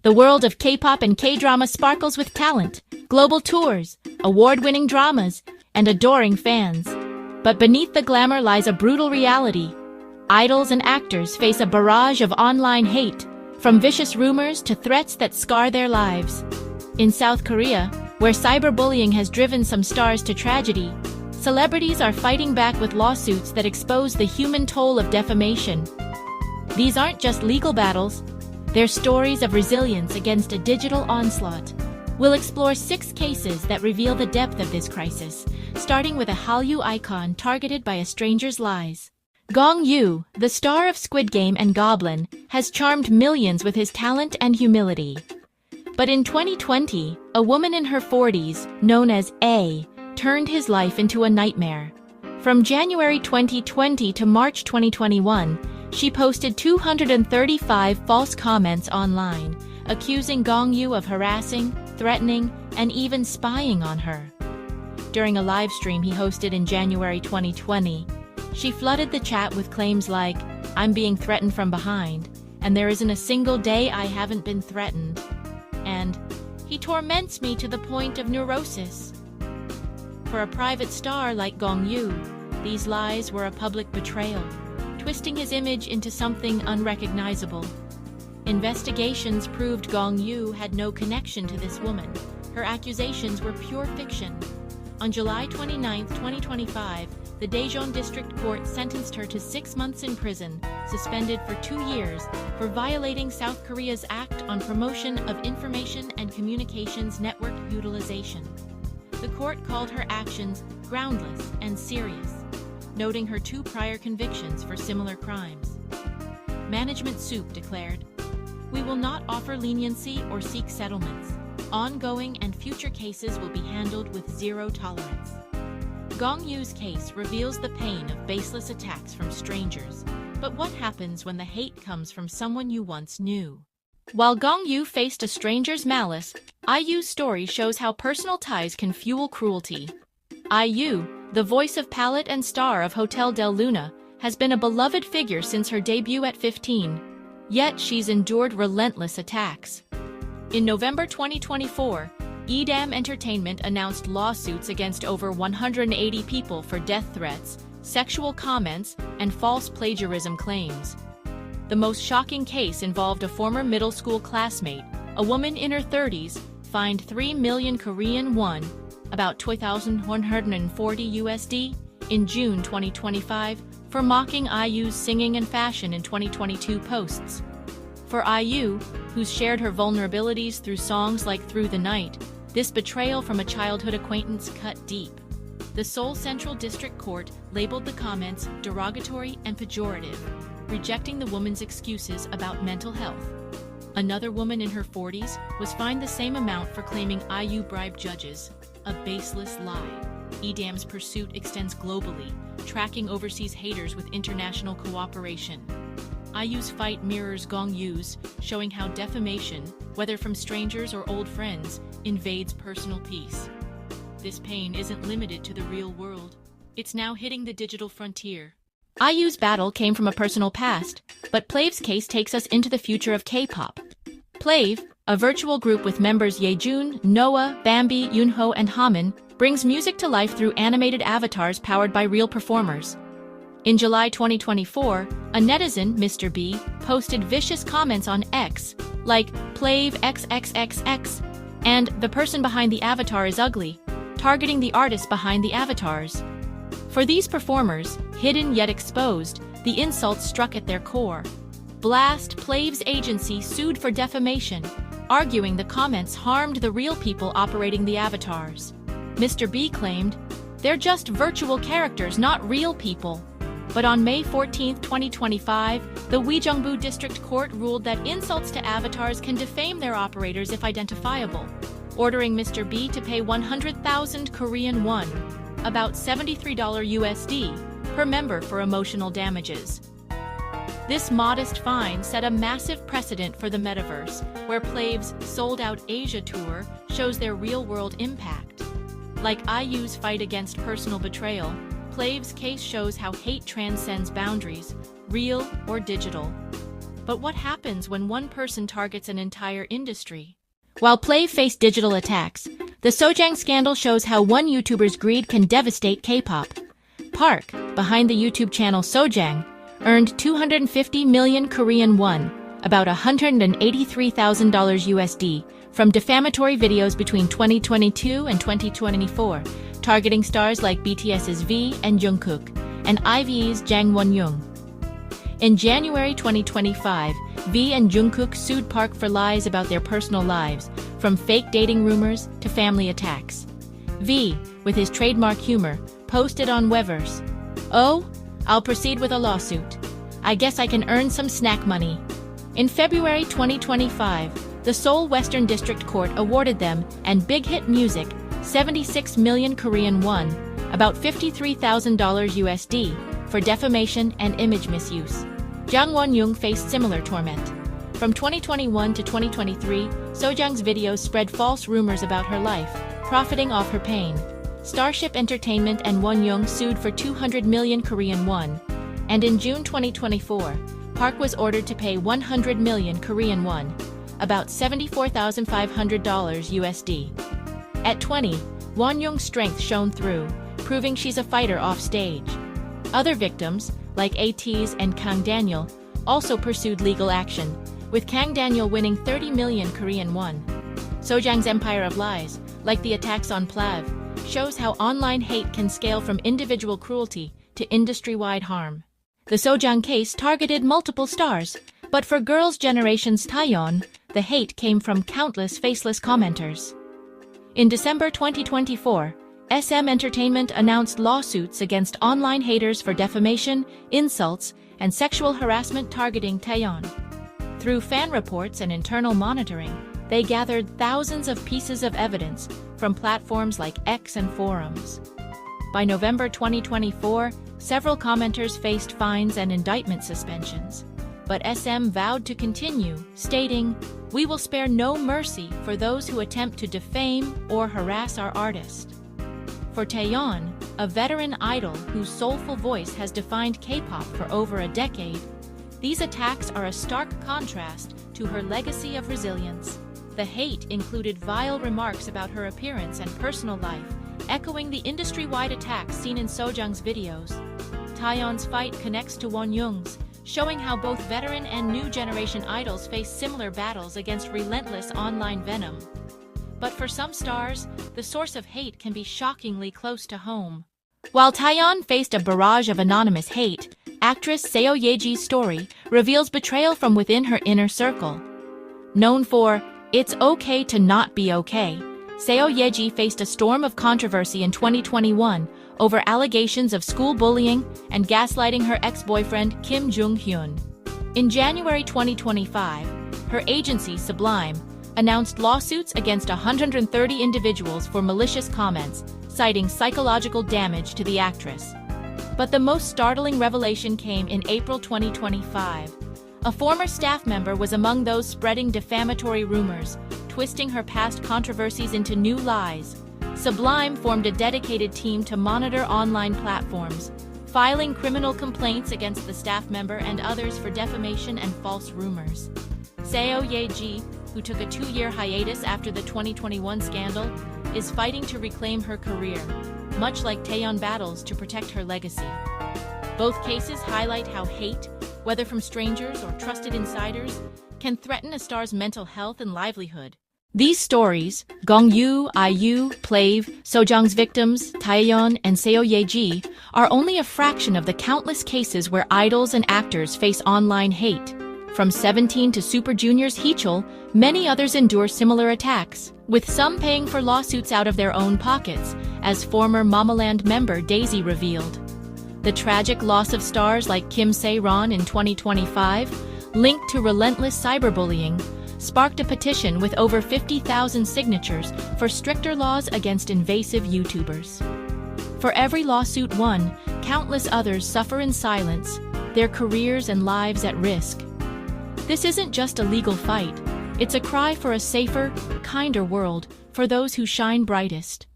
The world of K-pop and K-drama sparkles with talent, global tours, award-winning dramas, and adoring fans. But beneath the glamour lies a brutal reality. Idols and actors face a barrage of online hate, from vicious rumors to threats that scar their lives. In South Korea, where cyberbullying has driven some stars to tragedy, celebrities are fighting back with lawsuits that expose the human toll of defamation. These aren't just legal battles, they're stories of resilience against a digital onslaught. We'll explore 6 cases that reveal the depth of this crisis, starting with a Hallyu icon targeted by a stranger's lies. Gong Yoo, the star of Squid Game and Goblin, has charmed millions with his talent and humility. But in 2020, a woman in her 40s, known as A, turned his life into a nightmare. From January 2020 to March 2021, she posted 235 false comments online, accusing Gong Yoo of harassing, threatening, and even spying on her. During a live stream he hosted in January 2020, she flooded the chat with claims like, "I'm being threatened from behind, and there isn't a single day I haven't been threatened," and "He torments me to the point of neurosis." For a private star like Gong Yoo, these lies were a public betrayal, twisting his image into something unrecognizable. Investigations proved Gong Yoo had no connection to this woman. Her accusations were pure fiction. On July 29, 2025, the Daejeon District Court sentenced her to 6 months in prison, suspended for 2 years, for violating South Korea's Act on Promotion of Information and Communications Network Utilization. The court called her actions groundless and serious, noting her 2 prior convictions for similar crimes. Management Soup declared, "We will not offer leniency or seek settlements. Ongoing and future cases will be handled with zero tolerance." Gong Yoo's case reveals the pain of baseless attacks from strangers. But what happens when the hate comes from someone you once knew? While Gong Yoo faced a stranger's malice, IU's story shows how personal ties can fuel cruelty. IU, the voice of Palette and star of Hotel del Luna, has been a beloved figure since her debut at 15. Yet she's endured relentless attacks. In November 2024, EDAM Entertainment announced lawsuits against over 180 people for death threats, sexual comments, and false plagiarism claims. The most shocking case involved a former middle school classmate, a woman in her 30s, fined 3 million Korean won, about $2,140 USD, in June 2025, for mocking IU's singing and fashion in 2022 posts. For IU, who's shared her vulnerabilities through songs like Through the Night, this betrayal from a childhood acquaintance cut deep. The Seoul Central District Court labeled the comments derogatory and pejorative, rejecting the woman's excuses about mental health. Another woman in her 40s was fined the same amount for claiming IU bribed judges, a baseless lie. EDAM's pursuit extends globally, tracking overseas haters with international cooperation. IU's fight mirrors Gong Yoo's, showing how defamation, whether from strangers or old friends, invades personal peace. This pain isn't limited to the real world. It's now hitting the digital frontier. IU's battle came from a personal past, but PLAVE's case takes us into the future of K-pop. PLAVE, a virtual group with members Yejun, Noah, Bambi, Yunho, and Hamin, brings music to life through animated avatars powered by real performers. In July 2024, a netizen, Mr. B, posted vicious comments on X, like PLAVE XXXX, and the person behind the avatar is ugly, targeting the artist behind the avatars. For these performers, hidden yet exposed, the insults struck at their core. Blast, PLAVE's agency, sued for defamation, arguing the comments harmed the real people operating the avatars. Mr. B claimed, "They're just virtual characters, not real people." But on May 14, 2025, the Uijeongbu District Court ruled that insults to avatars can defame their operators if identifiable, ordering Mr. B to pay 100,000 Korean won, about $73 USD, per member for emotional damages. This modest fine set a massive precedent for the metaverse, where PLAVE's sold-out Asia tour shows their real-world impact. Like IU's fight against personal betrayal, PLAVE's case shows how hate transcends boundaries, real or digital. But what happens when one person targets an entire industry? While PLAVE faced digital attacks, the Sojang scandal shows how one YouTuber's greed can devastate K-pop. Park, behind the YouTube channel Sojang, earned 250 million Korean won, about $183,000 USD, from defamatory videos between 2022 and 2024, targeting stars like BTS's V and Jungkook, and IVE's Jang Won-young. In January 2025, V and Jungkook sued Park for lies about their personal lives, from fake dating rumors to family attacks. V, with his trademark humor, posted on Weverse, "Oh, I'll proceed with a lawsuit. I guess I can earn some snack money." In February 2025, the Seoul Western District Court awarded them and Big Hit Music 76 million Korean won, about $53,000 USD, for defamation and image misuse. Jang Won-young faced similar torment. From 2021 to 2023, Sojang's videos spread false rumors about her life, profiting off her pain. Starship Entertainment and Won-young sued for 200 million Korean won, and in June 2024, Park was ordered to pay 100 million Korean won, about $74,500 USD. At 20, Won-young's strength shone through, proving she's a fighter off stage. Other victims, like ATEEZ and Kang Daniel, also pursued legal action, with Kang Daniel winning 30 million Korean won. Sojang's empire of lies, like the attacks on PLAVE, shows how online hate can scale from individual cruelty to industry-wide harm. The Sojang case targeted multiple stars, but for Girls' Generation's Taeyeon, the hate came from countless faceless commenters. In December 2024, SM Entertainment announced lawsuits against online haters for defamation, insults, and sexual harassment targeting Taeyeon. Through fan reports and internal monitoring, they gathered thousands of pieces of evidence from platforms like X and forums. By November 2024, several commenters faced fines and indictment suspensions. But SM vowed to continue, stating, "We will spare no mercy for those who attempt to defame or harass our artist." For Taeyeon, a veteran idol whose soulful voice has defined K-pop for over a decade, these attacks are a stark contrast to her legacy of resilience. The hate included vile remarks about her appearance and personal life, echoing the industry-wide attacks seen in Sojang's videos. Taeyeon's fight connects to Won-young's, showing how both veteran and new generation idols face similar battles against relentless online venom. But for some stars, the source of hate can be shockingly close to home. While Taeyeon faced a barrage of anonymous hate, actress Seo Ye Ji's story reveals betrayal from within her inner circle. Known for "It's Okay to Not Be Okay," Seo Ye Ji faced a storm of controversy in 2021 over allegations of school bullying and gaslighting her ex-boyfriend Kim Jung-hyun. In January 2025, her agency Sublime announced lawsuits against 130 individuals for malicious comments, citing psychological damage to the actress. But the most startling revelation came in April 2025. A former staff member was among those spreading defamatory rumors, twisting her past controversies into new lies. Sublime formed a dedicated team to monitor online platforms, filing criminal complaints against the staff member and others for defamation and false rumors. Seo Ye Ji, who took a 2-year hiatus after the 2021 scandal, is fighting to reclaim her career, much like Taeyeon battles to protect her legacy. Both cases highlight how hate, whether from strangers or trusted insiders, can threaten a star's mental health and livelihood. These stories, Gong Yoo, IU, PLAVE, Sojang's victims, Taeyeon, and Seo Ye Ji, are only a fraction of the countless cases where idols and actors face online hate. From 17 to Super Junior's Heechul, many others endure similar attacks, with some paying for lawsuits out of their own pockets, as former Mamaland member Daisy revealed. The tragic loss of stars like Kim Se-ron in 2025, linked to relentless cyberbullying, sparked a petition with over 50,000 signatures for stricter laws against invasive YouTubers. For every lawsuit won, countless others suffer in silence, their careers and lives at risk. This isn't just a legal fight, it's a cry for a safer, kinder world for those who shine brightest.